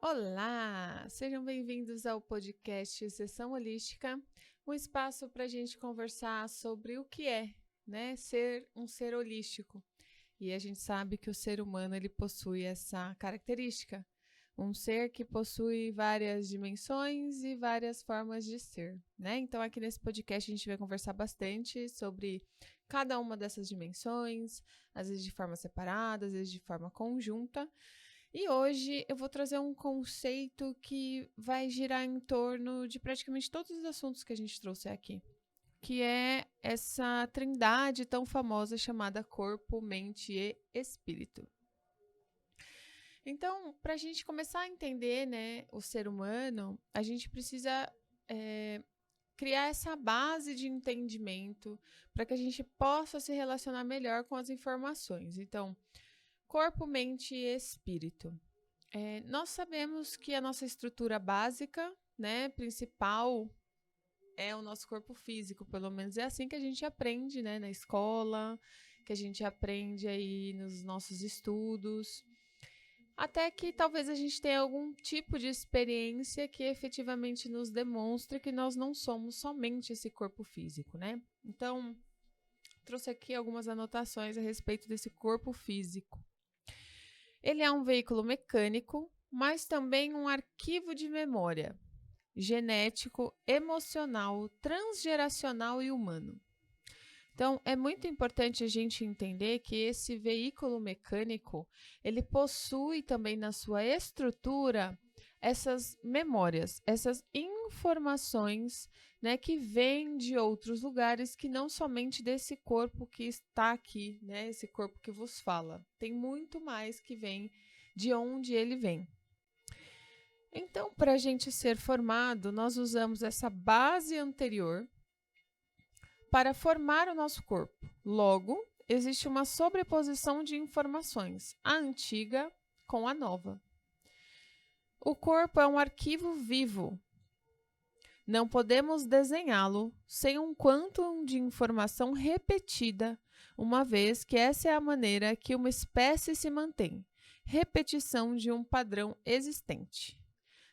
Olá! Sejam bem-vindos ao podcast Sessão Holística, um espaço para a gente conversar sobre o que é, né, ser um ser holístico. E a gente sabe que o ser humano ele possui essa característica, um ser que possui várias dimensões e várias formas de ser, né? Então aqui nesse podcast a gente vai conversar bastante sobre cada uma dessas dimensões, às vezes de forma separada, às vezes de forma conjunta. E hoje eu vou trazer um conceito que vai girar em torno de praticamente todos os assuntos que a gente trouxe aqui, que é essa trindade tão famosa chamada corpo, mente e espírito. Então, para a gente começar a entender, né, o ser humano, a gente precisa criar essa base de entendimento para que a gente possa se relacionar melhor com as informações. Então, corpo, mente e espírito. Nós sabemos que a nossa estrutura básica, né, principal, é o nosso corpo físico, pelo menos é assim que a gente aprende, né, na escola, que a gente aprende aí nos nossos estudos, até que talvez a gente tenha algum tipo de experiência que efetivamente nos demonstre que nós não somos somente esse corpo físico, né? Então, trouxe aqui algumas anotações a respeito desse corpo físico. Ele é um veículo mecânico, mas também um arquivo de memória, genético, emocional, transgeracional e humano. Então, é muito importante a gente entender que esse veículo mecânico, ele possui também na sua estrutura essas memórias, essas informações, né, que vêm de outros lugares que não somente desse corpo que está aqui, né, esse corpo que vos fala. Tem muito mais que vem de onde ele vem. Então, para a gente ser formado, nós usamos essa base anterior para formar o nosso corpo. Logo, existe uma sobreposição de informações, a antiga com a nova. O corpo é um arquivo vivo. Não podemos desenhá-lo sem um quantum de informação repetida, uma vez que essa é a maneira que uma espécie se mantém, repetição de um padrão existente.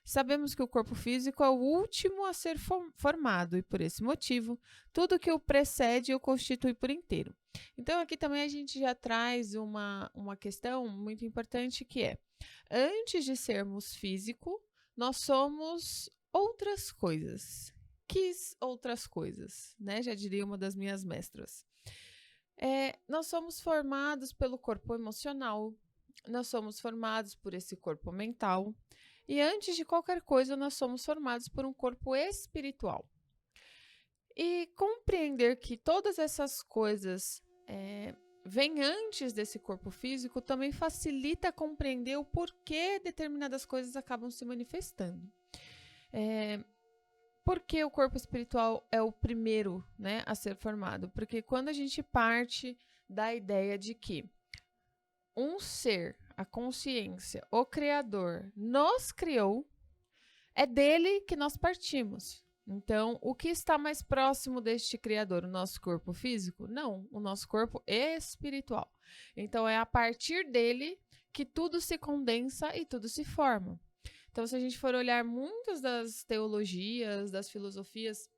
Sabemos que o corpo físico é o último a ser formado e, por esse motivo, tudo que o precede o constitui por inteiro. Então, aqui também a gente já traz uma questão muito importante que é, antes de sermos físico, nós somos outras coisas. Que outras coisas, né? Já diria uma das minhas mestras. Nós somos formados pelo corpo emocional, nós somos formados por esse corpo mental, e antes de qualquer coisa, nós somos formados por um corpo espiritual. E compreender que todas essas coisas vêm antes desse corpo físico também facilita compreender o porquê determinadas coisas acabam se manifestando. Por que o corpo espiritual é o primeiro, né, a ser formado? Porque quando a gente parte da ideia de que um ser, a consciência, o Criador, nos criou, é dele que nós partimos. Então, o que está mais próximo deste Criador? O nosso corpo físico? Não, o nosso corpo espiritual. Então, é a partir dele que tudo se condensa e tudo se forma. Então, se a gente for olhar muitas das teologias, das filosofias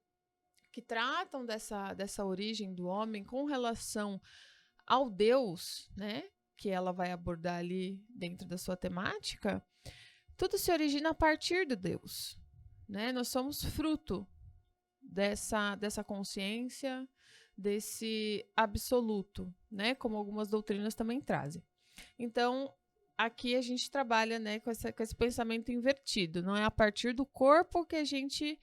que tratam dessa origem do homem com relação ao Deus, né, que ela vai abordar ali dentro da sua temática, tudo se origina a partir do Deus, né? Nós somos fruto dessa consciência, desse absoluto, né? Como algumas doutrinas também trazem. Então, aqui a gente trabalha, né, com esse pensamento invertido. Não é a partir do corpo que a gente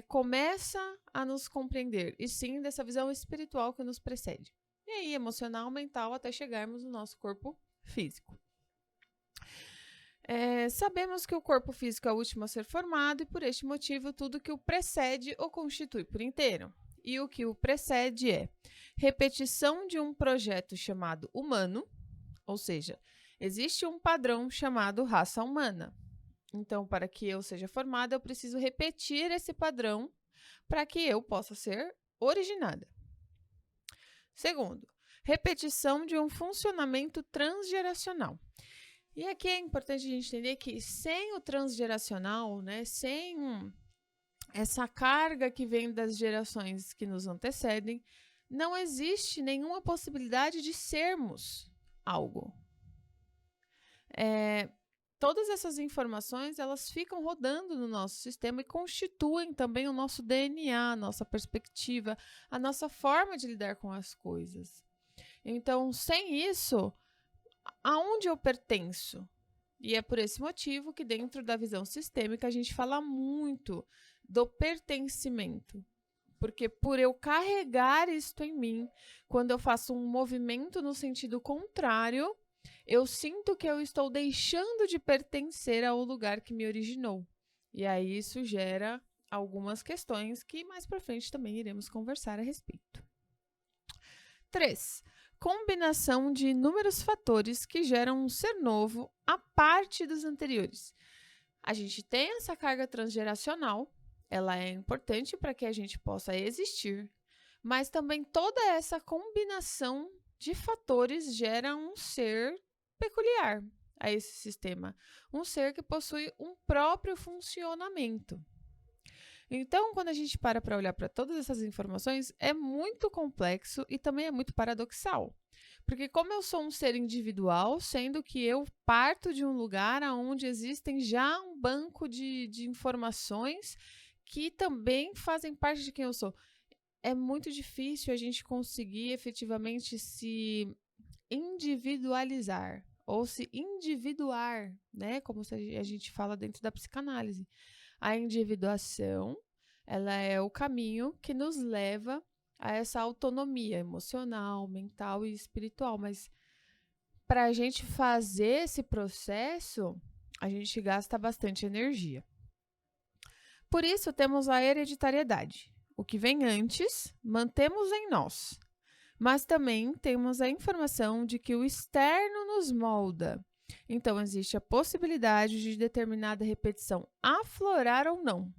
começa a nos compreender, e sim dessa visão espiritual que nos precede. E aí, emocional, mental, até chegarmos no nosso corpo físico. Sabemos que o corpo físico é o último a ser formado e, por este motivo, tudo que o precede o constitui por inteiro. E o que o precede é repetição de um projeto chamado humano, ou seja, existe um padrão chamado raça humana. Então, para que eu seja formada, eu preciso repetir esse padrão para que eu possa ser originada. Segundo, repetição de um funcionamento transgeracional. E aqui é importante a gente entender que sem o transgeracional, né, sem essa carga que vem das gerações que nos antecedem, não existe nenhuma possibilidade de sermos algo. Todas essas informações, elas ficam rodando no nosso sistema e constituem também o nosso DNA, a nossa perspectiva, a nossa forma de lidar com as coisas. Então, sem isso, aonde eu pertenço? E é por esse motivo que dentro da visão sistêmica a gente fala muito do pertencimento. Porque por eu carregar isto em mim, quando eu faço um movimento no sentido contrário, eu sinto que eu estou deixando de pertencer ao lugar que me originou. E aí isso gera algumas questões que mais para frente também iremos conversar a respeito. 3. Combinação de inúmeros fatores que geram um ser novo à parte dos anteriores. A gente tem essa carga transgeracional, ela é importante para que a gente possa existir, mas também toda essa combinação de fatores gera um ser peculiar a esse sistema, um ser que possui um próprio funcionamento. Então, quando a gente para olhar para todas essas informações, é muito complexo e também é muito paradoxal. Porque como eu sou um ser individual, sendo que eu parto de um lugar onde existem já um banco de informações que também fazem parte de quem eu sou, é muito difícil a gente conseguir efetivamente se individualizar ou se individuar, né? Como a gente fala dentro da psicanálise. A individuação, ela é o caminho que nos leva a essa autonomia emocional, mental e espiritual. Mas para a gente fazer esse processo, a gente gasta bastante energia. Por isso, temos a hereditariedade. O que vem antes, mantemos em nós. Mas também temos a informação de que o externo nos molda. Então, existe a possibilidade de determinada repetição aflorar ou não.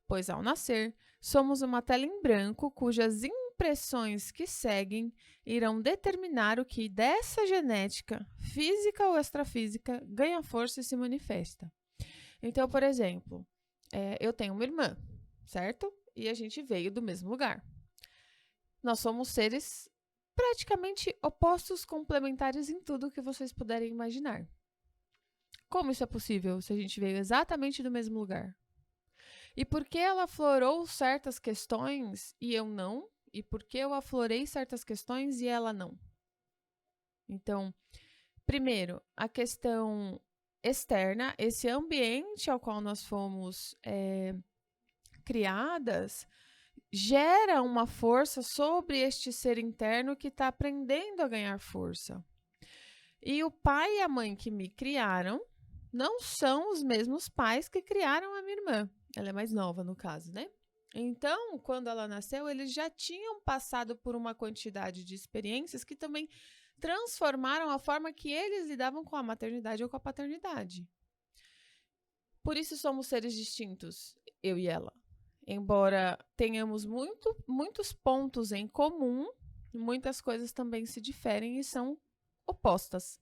Pois, ao nascer, somos uma tela em branco cujas impressões que seguem irão determinar o que dessa genética, física ou extrafísica, ganha força e se manifesta. Então, por exemplo, eu tenho uma irmã, certo? E a gente veio do mesmo lugar. Nós somos seres praticamente opostos, complementares em tudo que vocês puderem imaginar. Como isso é possível se a gente veio exatamente do mesmo lugar? E por que ela aflorou certas questões e eu não? E por que eu aflorei certas questões e ela não? Então, primeiro, a questão externa, esse ambiente ao qual nós fomos criadas, gera uma força sobre este ser interno que está aprendendo a ganhar força. E o pai e a mãe que me criaram não são os mesmos pais que criaram a minha irmã. Ela é mais nova, no caso, né? Então, quando ela nasceu, eles já tinham passado por uma quantidade de experiências que também transformaram a forma que eles lidavam com a maternidade ou com a paternidade. Por isso somos seres distintos, eu e ela. Embora tenhamos muitos pontos em comum, muitas coisas também se diferem e são opostas.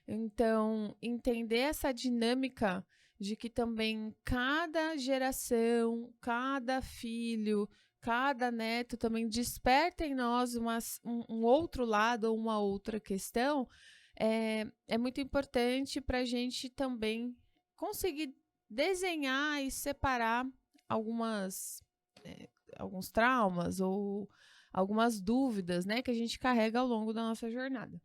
Então, entender essa dinâmica de que também cada geração, cada filho, cada neto também desperta em nós um outro lado, uma outra questão, é muito importante para a gente também conseguir desenhar e separar alguns traumas ou algumas dúvidas, né, que a gente carrega ao longo da nossa jornada.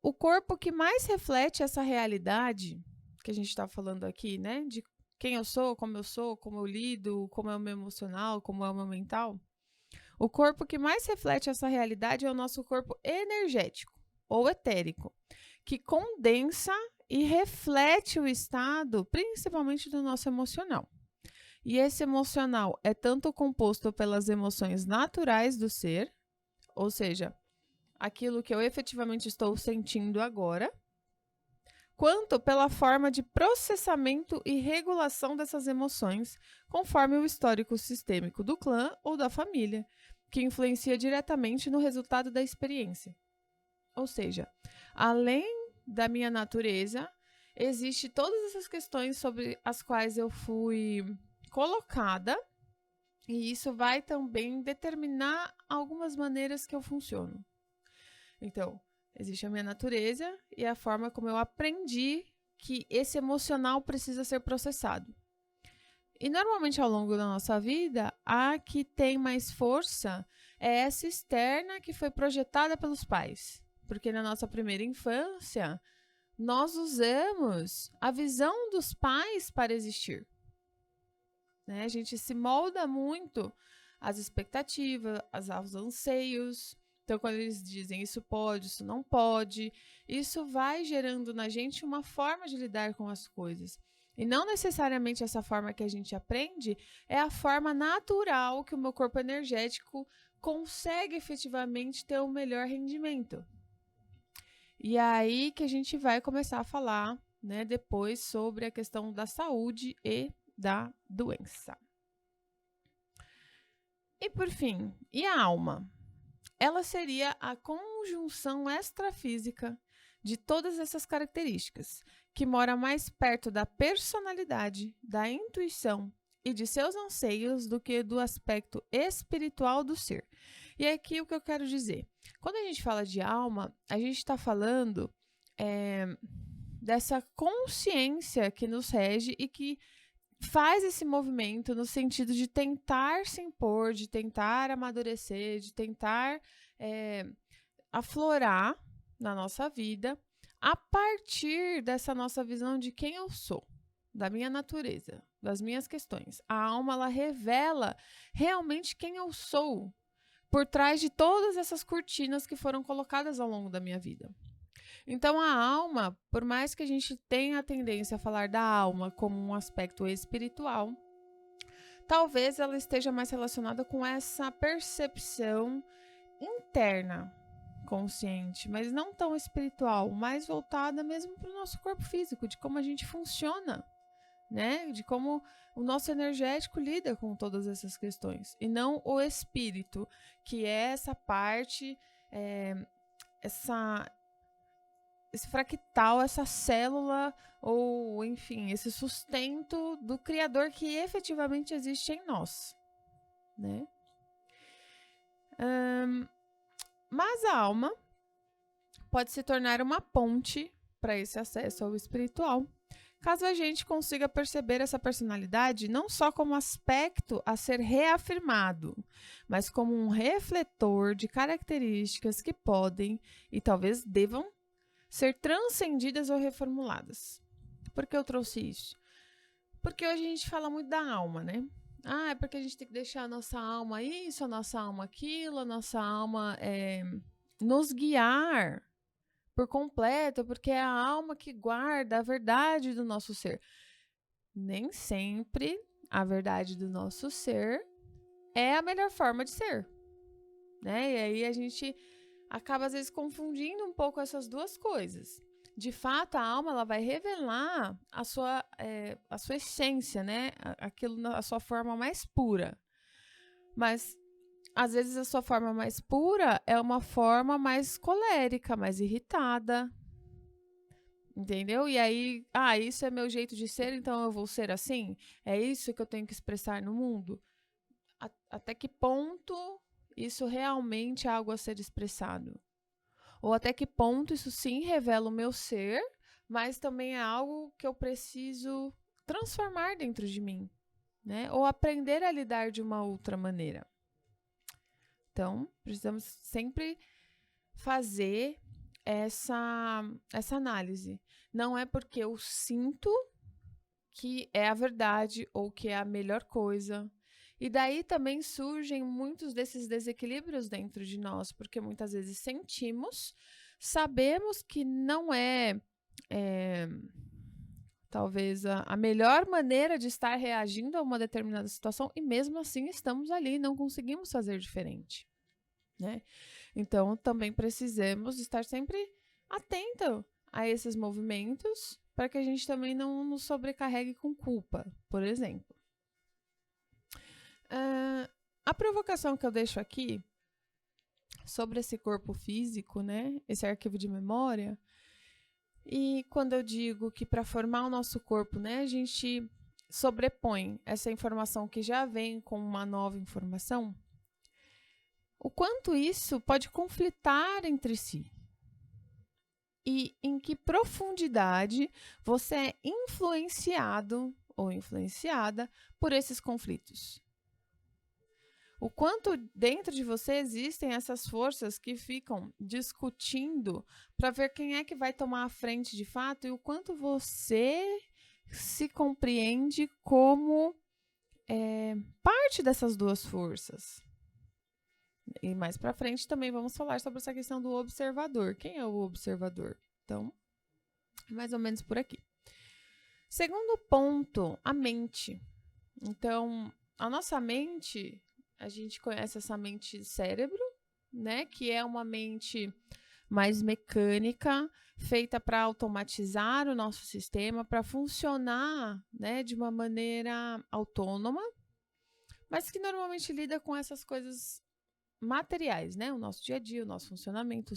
O corpo que mais reflete essa realidade que a gente está falando aqui, né, de quem eu sou, como eu lido, como é o meu emocional, como é o meu mental, o corpo que mais reflete essa realidade é o nosso corpo energético ou etérico, que condensa e reflete o estado, principalmente do nosso emocional. E esse emocional é tanto composto pelas emoções naturais do ser, ou seja, aquilo que eu efetivamente estou sentindo agora, quanto pela forma de processamento e regulação dessas emoções, conforme o histórico sistêmico do clã ou da família, que influencia diretamente no resultado da experiência. Ou seja, além da minha natureza, existe todas essas questões sobre as quais eu fui colocada, e isso vai também determinar algumas maneiras que eu funciono. Então, existe a minha natureza e a forma como eu aprendi que esse emocional precisa ser processado. E normalmente ao longo da nossa vida, a que tem mais força é essa externa que foi projetada pelos pais. Porque na nossa primeira infância, nós usamos a visão dos pais para existir. Né? A gente se molda muito às expectativas, aos anseios. Então, quando eles dizem isso pode, isso não pode, isso vai gerando na gente uma forma de lidar com as coisas. E não necessariamente essa forma que a gente aprende é a forma natural que o meu corpo energético consegue efetivamente ter o melhor rendimento. E aí que a gente vai começar a falar, né, depois sobre a questão da saúde e da doença. E por fim, e a alma? Ela seria a conjunção extrafísica de todas essas características, que mora mais perto da personalidade, da intuição e de seus anseios do que do aspecto espiritual do ser. E aqui o que eu quero dizer. Quando a gente fala de alma, a gente está falando dessa consciência que nos rege e que faz esse movimento no sentido de tentar se impor, de tentar amadurecer, de tentar aflorar na nossa vida a partir dessa nossa visão de quem eu sou, da minha natureza, das minhas questões. A alma, ela revela realmente quem eu sou por trás de todas essas cortinas que foram colocadas ao longo da minha vida. Então, a alma, por mais que a gente tenha a tendência a falar da alma como um aspecto espiritual, talvez ela esteja mais relacionada com essa percepção interna, consciente, mas não tão espiritual, mais voltada mesmo para o nosso corpo físico, de como a gente funciona, né? De como o nosso energético lida com todas essas questões, e não o espírito, que é essa parte, esse fractal, essa célula, ou enfim, esse sustento do Criador que efetivamente existe em nós, né? Mas a alma pode se tornar uma ponte para esse acesso ao espiritual, caso a gente consiga perceber essa personalidade não só como aspecto a ser reafirmado, mas como um refletor de características que podem e talvez devam ser transcendidas ou reformuladas. Por que eu trouxe isso? Porque hoje a gente fala muito da alma, né? É porque a gente tem que deixar a nossa alma isso, a nossa alma aquilo, a nossa alma nos guiar por completo, porque é a alma que guarda a verdade do nosso ser. Nem sempre a verdade do nosso ser é a melhor forma de ser, né? E aí a gente acaba, às vezes, confundindo um pouco essas duas coisas. De fato, a alma, ela vai revelar a sua essência, né? Aquilo na sua forma mais pura. Mas, às vezes, a sua forma mais pura é uma forma mais colérica, mais irritada. Entendeu? E aí, isso é meu jeito de ser, então eu vou ser assim? É isso que eu tenho que expressar no mundo? Até que ponto isso realmente é algo a ser expressado? Ou até que ponto isso sim revela o meu ser, mas também é algo que eu preciso transformar dentro de mim, né? Ou aprender a lidar de uma outra maneira. Então, precisamos sempre fazer essa análise. Não é porque eu sinto que é a verdade ou que é a melhor coisa. E daí também surgem muitos desses desequilíbrios dentro de nós, porque muitas vezes sentimos, sabemos que não é talvez a melhor maneira de estar reagindo a uma determinada situação, e mesmo assim estamos ali, não conseguimos fazer diferente, né? Então, também precisamos estar sempre atento a esses movimentos, para que a gente também não nos sobrecarregue com culpa, por exemplo. A provocação que eu deixo aqui sobre esse corpo físico, né, esse arquivo de memória, E quando eu digo que para formar o nosso corpo, né, a gente sobrepõe essa informação que já vem com uma nova informação, o quanto isso pode conflitar entre si. E em que profundidade você é influenciado ou influenciada por esses conflitos. O quanto dentro de você existem essas forças que ficam discutindo para ver quem é que vai tomar a frente de fato e o quanto você se compreende como parte dessas duas forças. E mais para frente também vamos falar sobre essa questão do observador. Quem é o observador? Então, mais ou menos por aqui. Segundo ponto, a mente. Então, a nossa mente, a gente conhece essa mente cérebro, né? Que é uma mente mais mecânica, feita para automatizar o nosso sistema, para funcionar, né, de uma maneira autônoma, mas que normalmente lida com essas coisas materiais, né? O nosso dia a dia, o nosso funcionamento,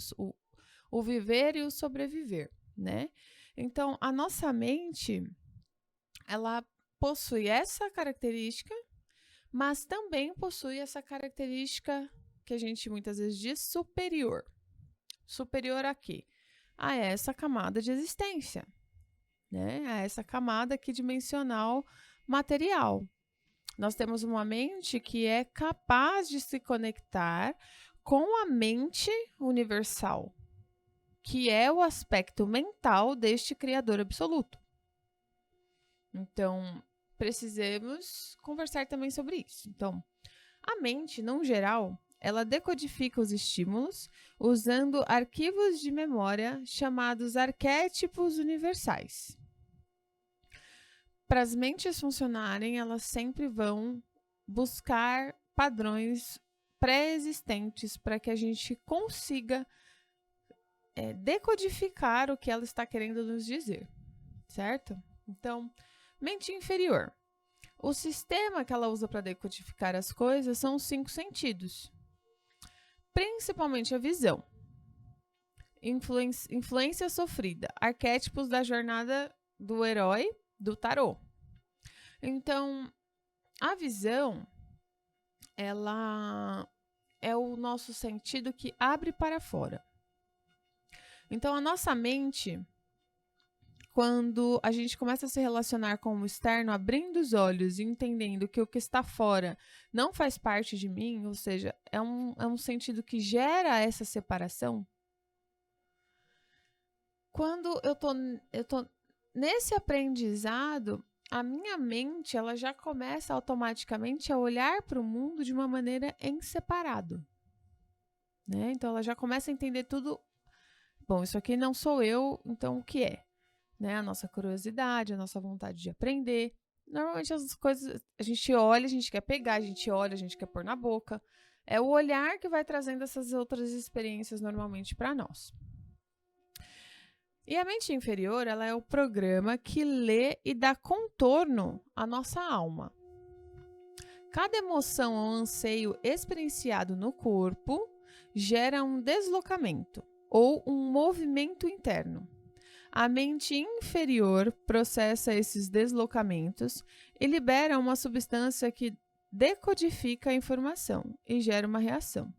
o viver e o sobreviver, né? Então, a nossa mente, ela possui essa característica, mas também possui essa característica que a gente muitas vezes diz superior. Superior a quê? A essa camada de existência, né? A essa camada aqui dimensional material. Nós temos uma mente que é capaz de se conectar com a mente universal, que é o aspecto mental deste Criador absoluto. Então, precisamos conversar também sobre isso. Então, a mente, no geral, ela decodifica os estímulos usando arquivos de memória chamados arquétipos universais. Para as mentes funcionarem, elas sempre vão buscar padrões pré-existentes para que a gente consiga decodificar o que ela está querendo nos dizer, certo? Então, mente inferior. O sistema que ela usa para decodificar as coisas são os 5 sentidos, principalmente a visão. Influência sofrida, arquétipos da jornada do herói do tarô. Então, a visão, ela é o nosso sentido que abre para fora. Então, a nossa mente, quando a gente começa a se relacionar com o externo, abrindo os olhos e entendendo que o que está fora não faz parte de mim, ou seja, é um sentido que gera essa separação. Quando eu tô nesse aprendizado, a minha mente ela já começa automaticamente a olhar para o mundo de uma maneira em separado, né? Então ela já começa a entender tudo. Bom, isso aqui não sou eu, então o que é? Né? A nossa curiosidade, a nossa vontade de aprender. Normalmente as coisas a gente olha, a gente quer pegar, a gente olha, a gente quer pôr na boca. É o olhar que vai trazendo essas outras experiências normalmente para nós. E a mente inferior, ela é o programa que lê e dá contorno à nossa alma. Cada emoção ou anseio experienciado no corpo gera um deslocamento ou um movimento interno. A mente inferior processa esses deslocamentos e libera uma substância que decodifica a informação e gera uma reação.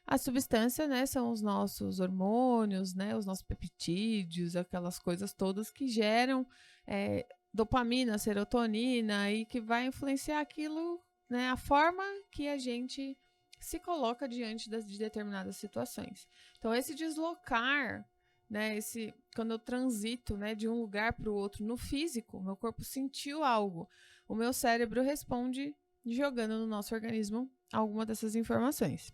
A substância, né, são os nossos hormônios, né, os nossos peptídeos, aquelas coisas todas que geram dopamina, serotonina e que vai influenciar aquilo, né, a forma que a gente se coloca diante de determinadas situações. Então, esse deslocar, né, quando eu transito, né, de um lugar para o outro no físico, meu corpo sentiu algo, o meu cérebro responde jogando no nosso organismo alguma dessas informações.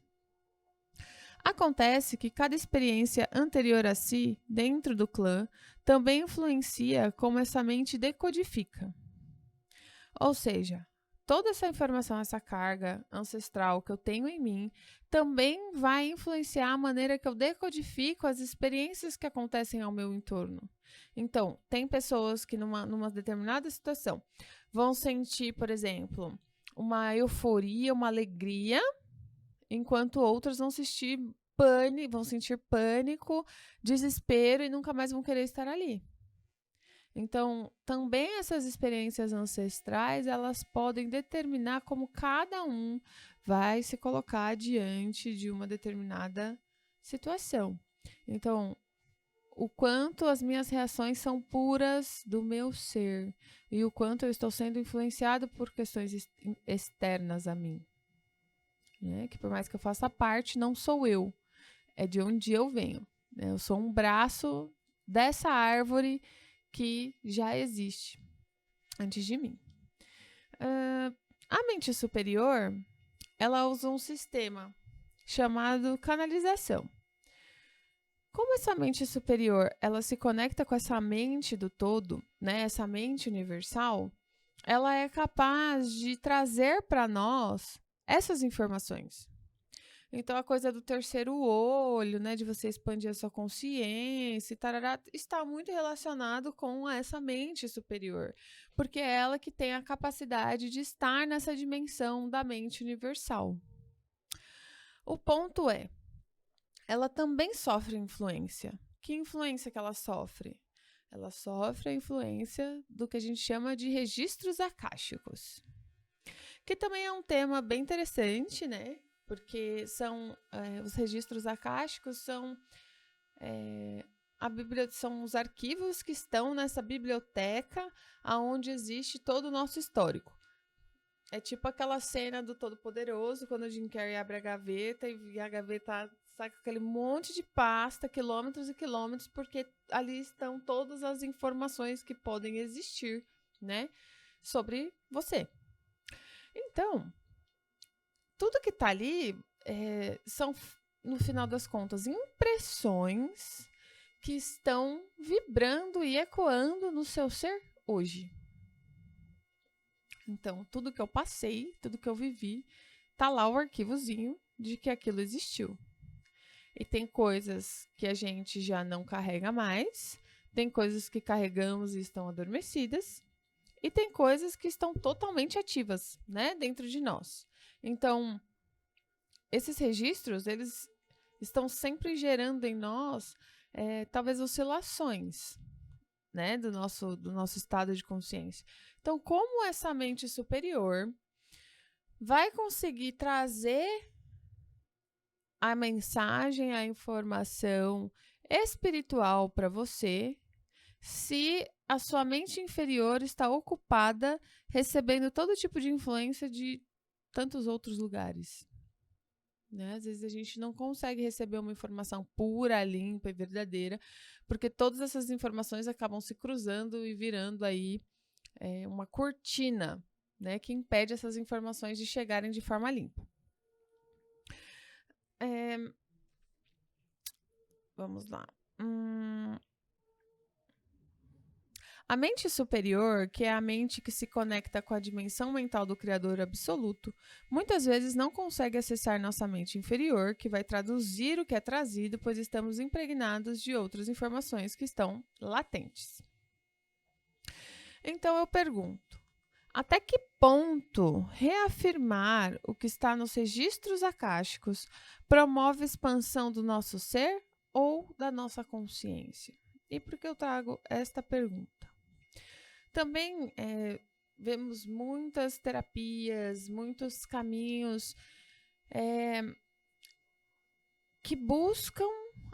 Acontece que cada experiência anterior a si, dentro do clã, também influencia como essa mente decodifica. Ou seja, toda essa informação, essa carga ancestral que eu tenho em mim, também vai influenciar a maneira que eu decodifico as experiências que acontecem ao meu entorno. Então, tem pessoas que numa determinada situação vão sentir, por exemplo, uma euforia, uma alegria, enquanto outras vão vão sentir pânico, desespero e nunca mais vão querer estar ali. Então, também essas experiências ancestrais, elas podem determinar como cada um vai se colocar diante de uma determinada situação. Então, o quanto as minhas reações são puras do meu ser e o quanto eu estou sendo influenciado por questões externas a mim. Né? Que por mais que eu faça parte, não sou eu. É de onde eu venho. Né? Eu sou um braço dessa árvore que já existe antes de mim. A mente superior, ela usa um sistema chamado canalização. Como essa mente superior, ela se conecta com essa mente do todo, né, essa mente universal, ela é capaz de trazer para nós essas informações. Então, a coisa do terceiro olho, né, de você expandir a sua consciência, tarará, está muito relacionado com essa mente superior, porque é ela que tem a capacidade de estar nessa dimensão da mente universal. O ponto é, ela também sofre influência. Que influência que ela sofre? Ela sofre a influência do que a gente chama de registros akáshicos, que também é um tema bem interessante, né? Porque os registros akáshicos são são os arquivos que estão nessa biblioteca onde existe todo o nosso histórico. É tipo aquela cena do Todo-Poderoso, quando o Jim Carrey abre a gaveta e a gaveta sai com aquele monte de pasta, quilômetros e quilômetros, porque ali estão todas as informações que podem existir, né, sobre você. Então, tudo que está ali são, no final das contas, impressões que estão vibrando e ecoando no seu ser hoje. Então, tudo que eu passei, tudo que eu vivi, tá lá o arquivozinho de que aquilo existiu. E tem coisas que a gente já não carrega mais, tem coisas que carregamos e estão adormecidas, e tem coisas que estão totalmente ativas, né, dentro de nós. Então, esses registros, eles estão sempre gerando em nós, talvez, oscilações, né, do nosso estado de consciência. Então, como essa mente superior vai conseguir trazer a mensagem, a informação espiritual para você, se a sua mente inferior está ocupada recebendo todo tipo de influência de tantos outros lugares? Né? Às vezes a gente não consegue receber uma informação pura, limpa e verdadeira, porque todas essas informações acabam se cruzando e virando aí uma cortina, né, que impede essas informações de chegarem de forma limpa. Vamos lá. A mente superior, que é a mente que se conecta com a dimensão mental do Criador absoluto, muitas vezes não consegue acessar nossa mente inferior, que vai traduzir o que é trazido, pois estamos impregnados de outras informações que estão latentes. Então eu pergunto, até que ponto reafirmar o que está nos registros akáshicos promove a expansão do nosso ser ou da nossa consciência? E por que eu trago esta pergunta? Também vemos muitas terapias, muitos caminhos que buscam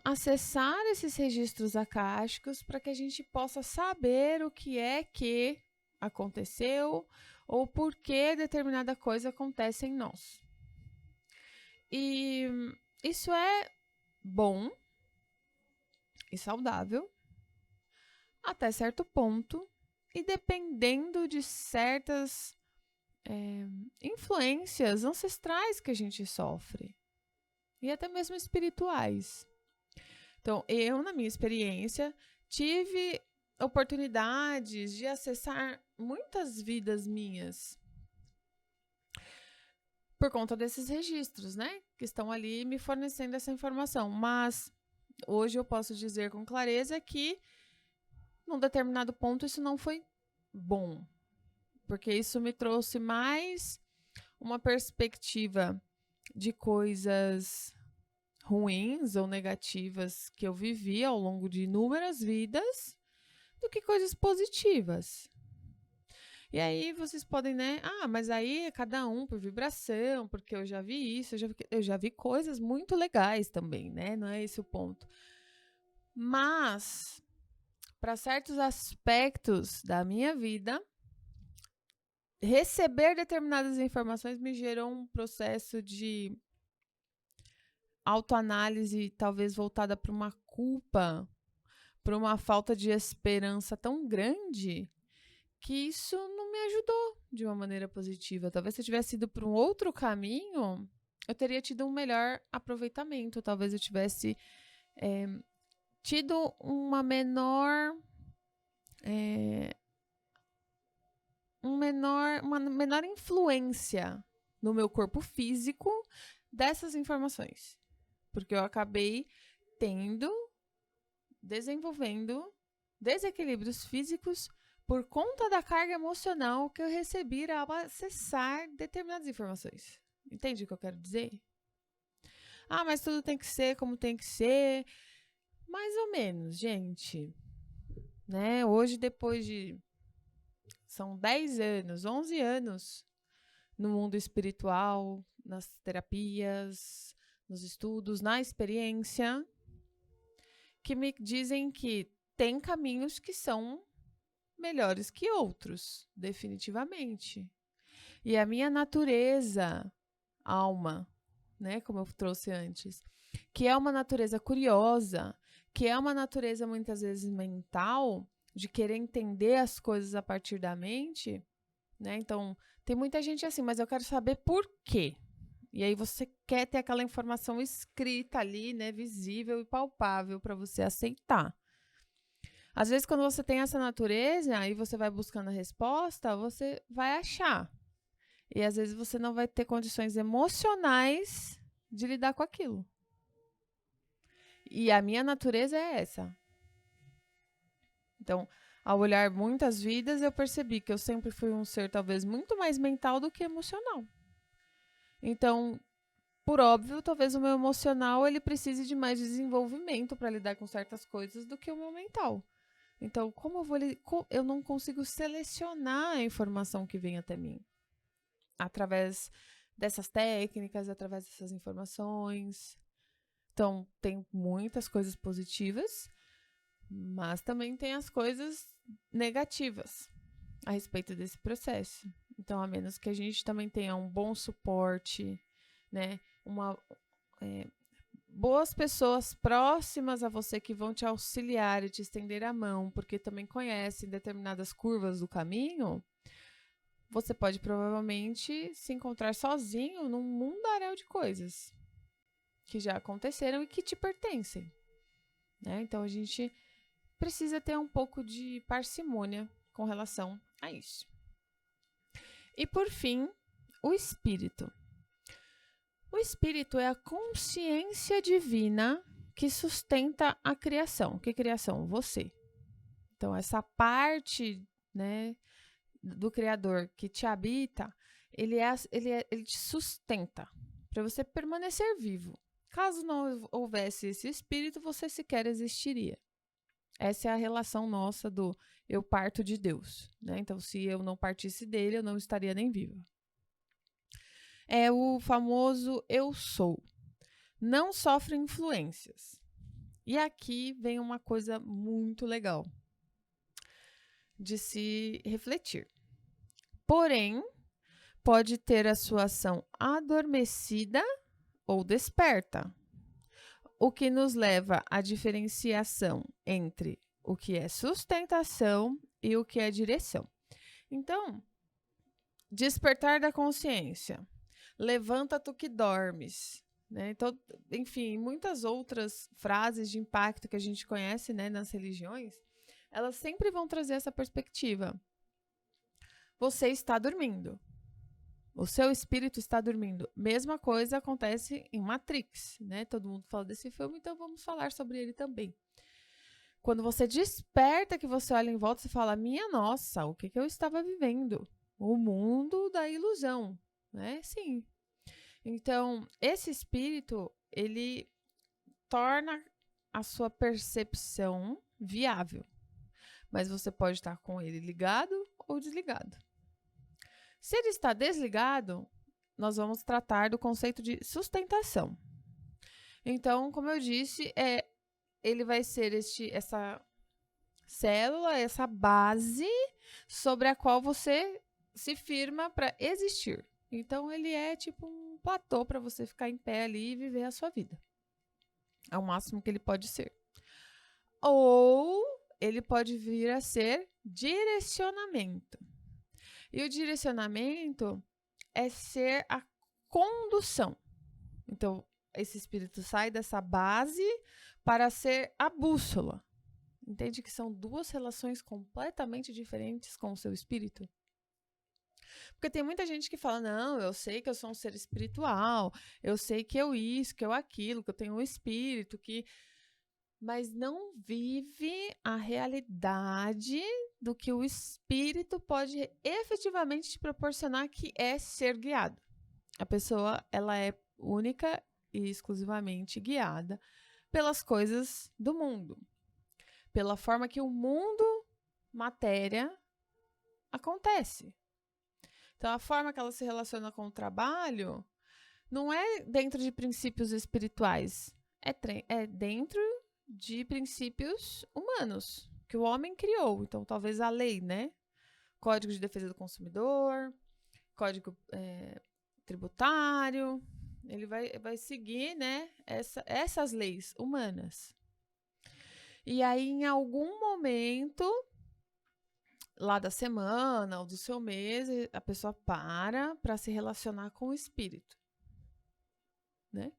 acessar esses registros akáshicos para que a gente possa saber o que é que aconteceu ou por que determinada coisa acontece em nós. E isso é bom e saudável até certo ponto, e dependendo de certas influências ancestrais que a gente sofre, e até mesmo espirituais. Então, eu, na minha experiência, tive oportunidades de acessar muitas vidas minhas por conta desses registros, né? Que estão ali me fornecendo essa informação. Mas hoje eu posso dizer com clareza que num determinado ponto isso não foi bom, porque isso me trouxe mais uma perspectiva de coisas ruins ou negativas que eu vivi ao longo de inúmeras vidas do que coisas positivas. E aí vocês podem, né? Mas aí é cada um por vibração, porque eu já vi isso, eu já vi coisas muito legais também, né? Não é esse o ponto. Mas, para certos aspectos da minha vida, receber determinadas informações me gerou um processo de autoanálise, talvez voltada para uma culpa, para uma falta de esperança tão grande, que isso não me ajudou de uma maneira positiva. Talvez se eu tivesse ido por um outro caminho, eu teria tido um melhor aproveitamento. Talvez eu tivesse tido uma menor influência no meu corpo físico dessas informações. Porque eu acabei desenvolvendo desequilíbrios físicos por conta da carga emocional que eu recebi ao acessar determinadas informações. Entende o que eu quero dizer? Mas tudo tem que ser como tem que ser. Mais ou menos, gente. Né? Hoje, depois de... São 10 anos, 11 anos no mundo espiritual, nas terapias, nos estudos, na experiência, que me dizem que tem caminhos que são melhores que outros, definitivamente. E a minha natureza, alma, né, como eu trouxe antes, que é uma natureza curiosa, que é uma natureza muitas vezes mental, de querer entender as coisas a partir da mente, né? Então, tem muita gente assim, mas eu quero saber por quê. E aí você quer ter aquela informação escrita ali, né, visível e palpável para você aceitar. Às vezes, quando você tem essa natureza e você vai buscando a resposta, você vai achar. E às vezes você não vai ter condições emocionais de lidar com aquilo. E a minha natureza é essa. Então, ao olhar muitas vidas, eu percebi que eu sempre fui um ser talvez muito mais mental do que emocional. Então, por óbvio, talvez o meu emocional ele precise de mais desenvolvimento para lidar com certas coisas do que o meu mental. Então, eu não consigo selecionar a informação que vem até mim? Através dessas técnicas, através dessas informações. Então, tem muitas coisas positivas, mas também tem as coisas negativas a respeito desse processo. Então, a menos que a gente também tenha um bom suporte, né? Boas pessoas próximas a você que vão te auxiliar e te estender a mão, porque também conhecem determinadas curvas do caminho, você pode provavelmente se encontrar sozinho num mundaréu de coisas que já aconteceram e que te pertencem, né? Então, a gente precisa ter um pouco de parcimônia com relação a isso. E, por fim, o espírito. O espírito é a consciência divina que sustenta a criação. Que criação? Você. Então, essa parte, né, do Criador que te habita, ele te sustenta para você permanecer vivo. Caso não houvesse esse espírito, você sequer existiria. Essa é a relação nossa do eu parto de Deus, né? Então, se eu não partisse dele, eu não estaria nem viva. É o famoso eu sou. Não sofre influências. E aqui vem uma coisa muito legal de se refletir. Porém, pode ter a sua ação adormecida ou desperta, o que nos leva à diferenciação entre o que é sustentação e o que é direção. Então, despertar da consciência. Levanta tu que dormes, né? Então, enfim, muitas outras frases de impacto que a gente conhece, né, nas religiões, elas sempre vão trazer essa perspectiva. Você está dormindo. O seu espírito está dormindo. Mesma coisa acontece em Matrix, né? Todo mundo fala desse filme, então vamos falar sobre ele também. Quando você desperta, que você olha em volta, você fala, minha nossa, o que eu estava vivendo? O mundo da ilusão. Né? Sim. Então, esse espírito, ele torna a sua percepção viável. Mas você pode estar com ele ligado ou desligado. Se ele está desligado, nós vamos tratar do conceito de sustentação. Então, como eu disse, ele vai ser essa célula, essa base sobre a qual você se firma para existir. Então, ele é tipo um platô para você ficar em pé ali e viver a sua vida. É o máximo que ele pode ser. Ou ele pode vir a ser direcionamento. E o direcionamento é ser a condução. Então, esse espírito sai dessa base para ser a bússola. Entende que são duas relações completamente diferentes com o seu espírito? Porque tem muita gente que fala, não, eu sei que eu sou um ser espiritual, eu sei que eu isso, que eu aquilo, que eu tenho um espírito, mas não vive a realidade do que o espírito pode efetivamente te proporcionar, que é ser guiado. A pessoa, ela é única e exclusivamente guiada pelas coisas do mundo, pela forma que o mundo, matéria, acontece. Então, a forma que ela se relaciona com o trabalho não é dentro de princípios espirituais, é dentro de princípios humanos, que o homem criou. Então, talvez a lei, né? Código de Defesa do Consumidor, Código Tributário, ele vai seguir, né, essas leis humanas. E aí, em algum momento lá da semana ou do seu mês, a pessoa para se relacionar com o espírito, né?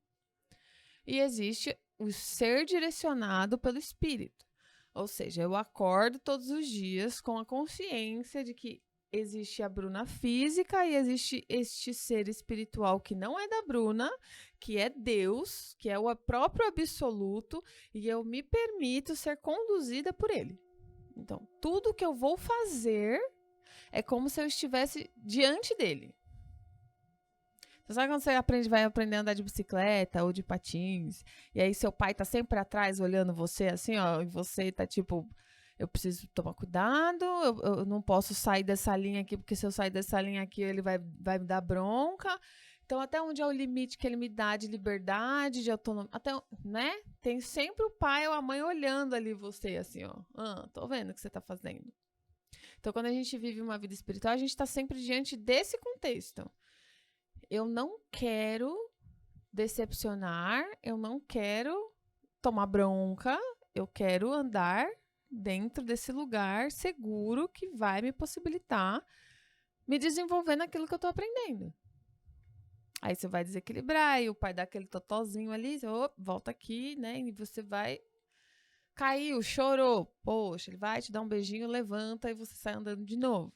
E existe o ser direcionado pelo espírito. Ou seja, eu acordo todos os dias com a consciência de que existe a Bruna física e existe este ser espiritual que não é da Bruna, que é Deus, que é o próprio absoluto, e eu me permito ser conduzida por ele. Então, tudo que eu vou fazer é como se eu estivesse diante dele. Você sabe quando você vai aprender a andar de bicicleta ou de patins, e aí seu pai tá sempre atrás olhando você assim, ó, e você tá tipo, eu preciso tomar cuidado, eu não posso sair dessa linha aqui, porque se eu sair dessa linha aqui, ele vai me dar bronca. Então, até onde é o limite que ele me dá de liberdade, de autonomia, até, né? Tem sempre o pai ou a mãe olhando ali você, assim, ó. Tô vendo o que você tá fazendo. Então, quando a gente vive uma vida espiritual, a gente tá sempre diante desse contexto. Eu não quero decepcionar, eu não quero tomar bronca, eu quero andar dentro desse lugar seguro que vai me possibilitar me desenvolver naquilo que eu tô aprendendo. Aí você vai desequilibrar, e o pai dá aquele totozinho ali, volta aqui, né? E você vai... Caiu, chorou. Poxa, ele vai te dar um beijinho, levanta e você sai andando de novo.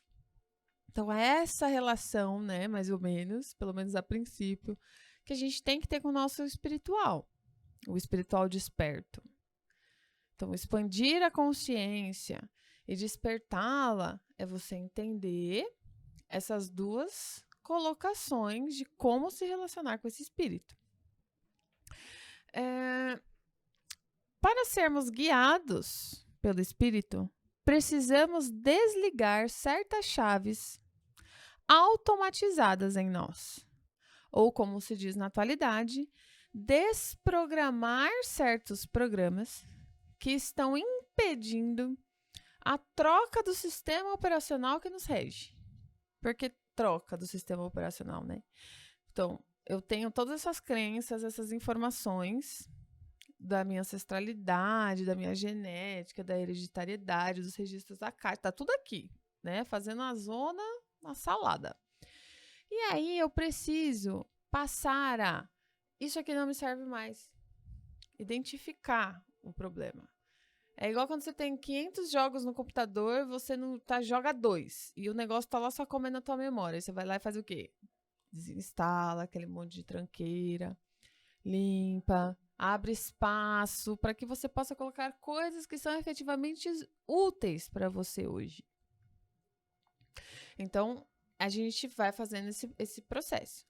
Então, é essa relação, né, mais ou menos, pelo menos a princípio, que a gente tem que ter com o nosso espiritual. O espiritual desperto. Então, expandir a consciência e despertá-la é você entender essas duas colocações de como se relacionar com esse espírito. Para sermos guiados pelo espírito, precisamos desligar certas chaves automatizadas em nós. Ou, como se diz na atualidade, desprogramar certos programas que estão impedindo a troca do sistema operacional que nos rege. Por que troca do sistema operacional, né? Então, eu tenho todas essas crenças, essas informações da minha ancestralidade, da minha genética, da hereditariedade, dos registros da carta, tá tudo aqui, né? Fazendo a zona, uma salada. E aí eu preciso passar a... Isso aqui não me serve mais. Identificar o problema. É igual quando você tem 500 jogos no computador, você não joga 2. E o negócio tá lá só comendo a tua memória. Aí você vai lá e faz o quê? Desinstala aquele monte de tranqueira, limpa, abre espaço para que você possa colocar coisas que são efetivamente úteis para você hoje. Então, a gente vai fazendo esse processo.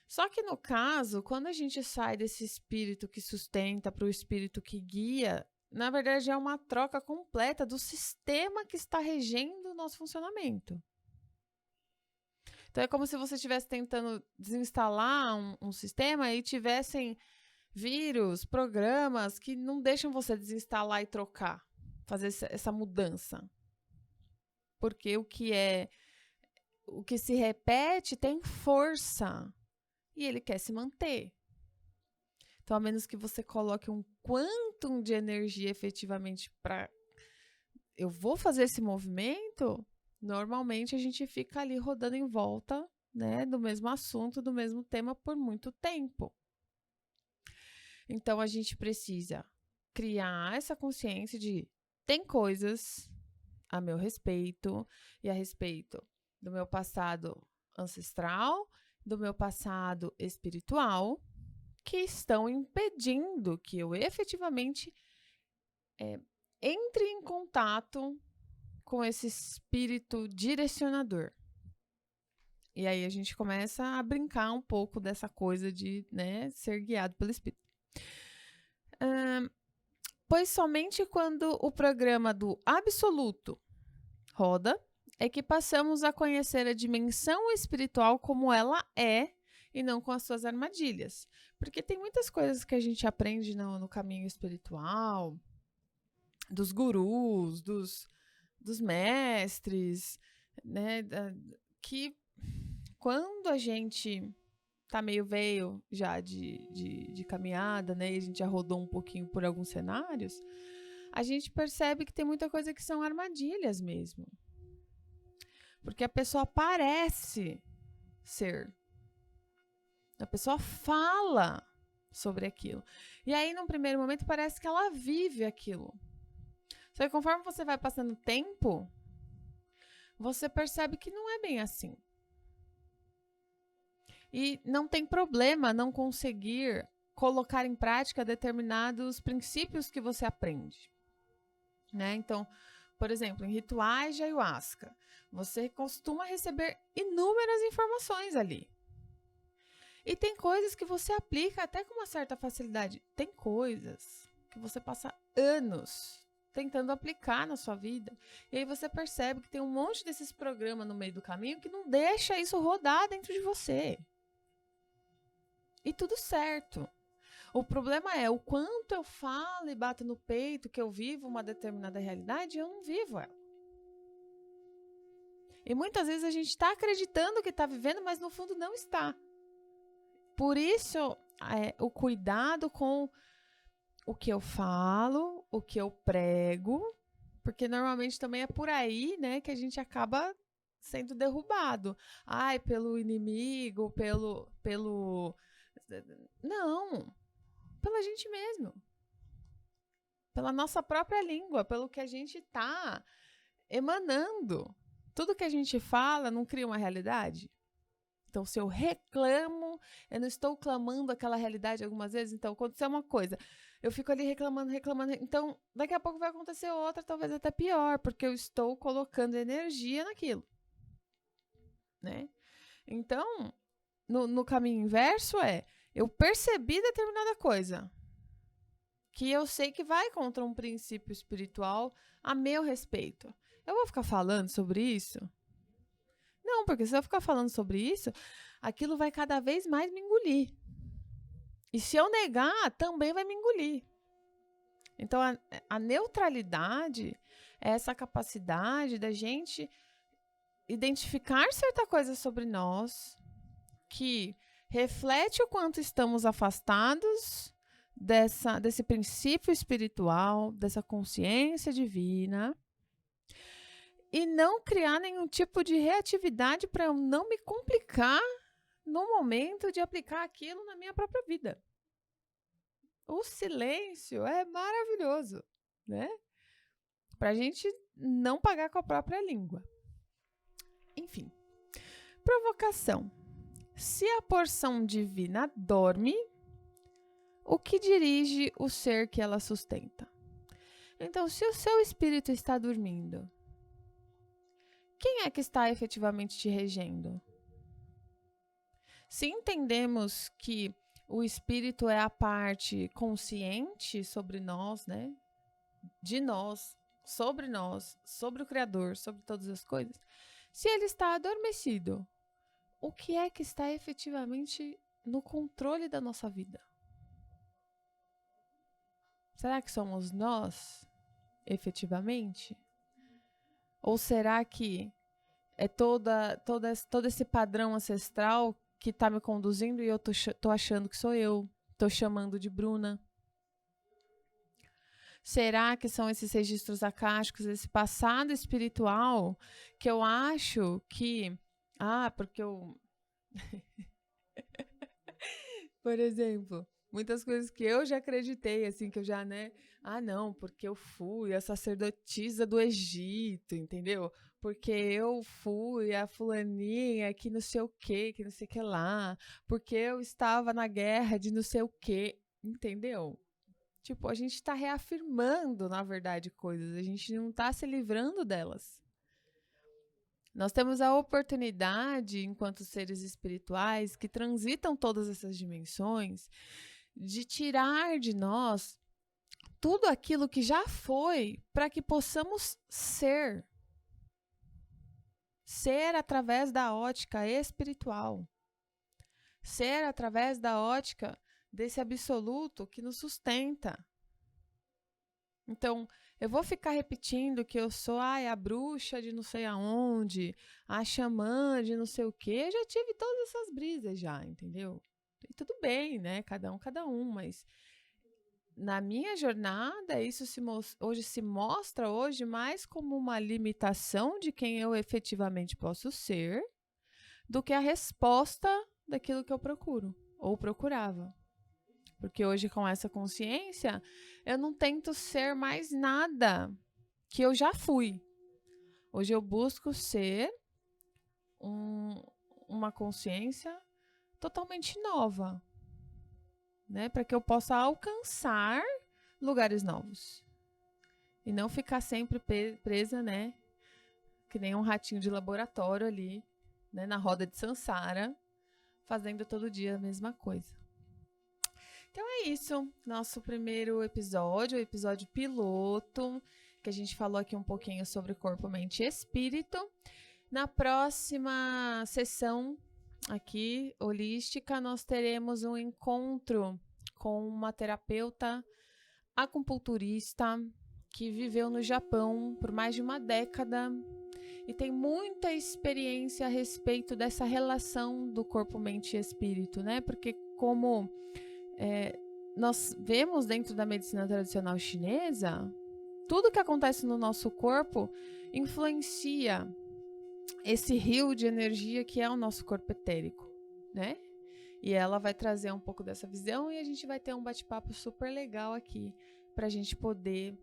Só que no caso, quando a gente sai desse espírito que sustenta para o espírito que guia, na verdade é uma troca completa do sistema que está regendo o nosso funcionamento. Então é como se você estivesse tentando desinstalar um sistema e tivessem vírus, programas que não deixam você desinstalar e trocar, fazer essa mudança. Porque o que se repete tem força e ele quer se manter. Então, a menos que você coloque um quantum de energia efetivamente para eu vou fazer esse movimento, normalmente a gente fica ali rodando em volta, né, do mesmo assunto, do mesmo tema por muito tempo. Então, a gente precisa criar essa consciência de tem coisas a meu respeito e a respeito do meu passado ancestral, do meu passado espiritual, que estão impedindo que eu efetivamente entre em contato com esse espírito direcionador. E aí a gente começa a brincar um pouco dessa coisa de, né, ser guiado pelo espírito. Pois somente quando o programa do absoluto roda é que passamos a conhecer a dimensão espiritual como ela é e não com as suas armadilhas. Porque tem muitas coisas que a gente aprende no caminho espiritual, dos gurus, dos mestres, né, que quando a gente tá meio veio já de caminhada, né, e a gente já rodou um pouquinho por alguns cenários, a gente percebe que tem muita coisa que são armadilhas mesmo. Porque a pessoa parece ser. A pessoa fala sobre aquilo. E aí, num primeiro momento, parece que ela vive aquilo. Só que conforme você vai passando tempo, você percebe que não é bem assim. E não tem problema não conseguir colocar em prática determinados princípios que você aprende. Né? Então, por exemplo, em rituais de ayahuasca, você costuma receber inúmeras informações ali. E tem coisas que você aplica até com uma certa facilidade. Tem coisas que você passa anos tentando aplicar na sua vida. E aí você percebe que tem um monte desses programas no meio do caminho que não deixa isso rodar dentro de você. E tudo certo. O problema é o quanto eu falo e bato no peito que eu vivo uma determinada realidade e eu não vivo ela. E muitas vezes a gente está acreditando que está vivendo, mas no fundo não está. Por isso, o cuidado com o que eu falo, o que eu prego, porque normalmente também é por aí, né, que a gente acaba sendo derrubado. Ai, pelo inimigo, pelo... Não, pela gente mesmo. Pela nossa própria língua, pelo que a gente está emanando. Tudo que a gente fala não cria uma realidade? Então, se eu reclamo, eu não estou clamando aquela realidade algumas vezes. Então, aconteceu uma coisa, eu fico ali reclamando. Então, daqui a pouco vai acontecer outra, talvez até pior, porque eu estou colocando energia naquilo. Né? Então, no caminho inverso eu percebi determinada coisa que eu sei que vai contra um princípio espiritual a meu respeito. Eu vou ficar falando sobre isso? Não, porque se eu ficar falando sobre isso, aquilo vai cada vez mais me engolir. E se eu negar, também vai me engolir. Então, a neutralidade é essa capacidade da gente identificar certa coisa sobre nós que reflete o quanto estamos afastados desse princípio espiritual, dessa consciência divina, e não criar nenhum tipo de reatividade para eu não me complicar no momento de aplicar aquilo na minha própria vida. O silêncio é maravilhoso, né? Para a gente não pagar com a própria língua. Enfim, provocação. Se a porção divina dorme, o que dirige o ser que ela sustenta? Então, se o seu espírito está dormindo, quem é que está efetivamente te regendo? Se entendemos que o espírito é a parte consciente sobre nós, né? De nós, sobre o Criador, sobre todas as coisas. Se ele está adormecido, o que é que está efetivamente no controle da nossa vida? Será que somos nós, efetivamente? Ou será que é todo esse padrão ancestral que está me conduzindo e eu tô achando que sou eu? Tô chamando de Bruna? Será que são esses registros acásticos, esse passado espiritual que eu acho que... porque eu... Por exemplo, muitas coisas que eu já acreditei, assim, que eu já, né? Não, porque eu fui a sacerdotisa do Egito, entendeu? Porque eu fui a fulaninha que não sei o que não sei o que lá. Porque eu estava na guerra de não sei o que, entendeu? Tipo, a gente está reafirmando, na verdade, coisas. A gente não está se livrando delas. Nós temos a oportunidade, enquanto seres espirituais, que transitam todas essas dimensões, de tirar de nós tudo aquilo que já foi para que possamos ser. Ser através da ótica espiritual. Ser através da ótica desse absoluto que nos sustenta. Então, eu vou ficar repetindo que eu sou a bruxa de não sei aonde, a xamã de não sei o quê. Eu já tive todas essas brisas já, entendeu? E tudo bem, né? Cada um, mas na minha jornada, isso hoje se mostra hoje mais como uma limitação de quem eu efetivamente posso ser do que a resposta daquilo que eu procuro ou procurava. Porque hoje, com essa consciência, eu não tento ser mais nada que eu já fui. Hoje eu busco ser uma consciência totalmente nova, né? Para que eu possa alcançar lugares novos. E não ficar sempre presa, né? Que nem um ratinho de laboratório ali, né? Na roda de Sansara, fazendo todo dia a mesma coisa. Então é isso, nosso primeiro episódio, o episódio piloto, que a gente falou aqui um pouquinho sobre corpo, mente e espírito. Na próxima sessão aqui, holística, nós teremos um encontro com uma terapeuta acupunturista que viveu no Japão por mais de uma década e tem muita experiência a respeito dessa relação do corpo, mente e espírito, né? Porque como nós vemos dentro da medicina tradicional chinesa, tudo que acontece no nosso corpo influencia esse rio de energia que é o nosso corpo etérico, né? E ela vai trazer um pouco dessa visão e a gente vai ter um bate-papo super legal aqui para a gente poder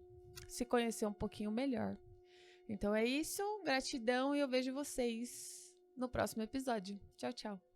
se conhecer um pouquinho melhor. Então é isso, gratidão e eu vejo vocês no próximo episódio. Tchau, tchau.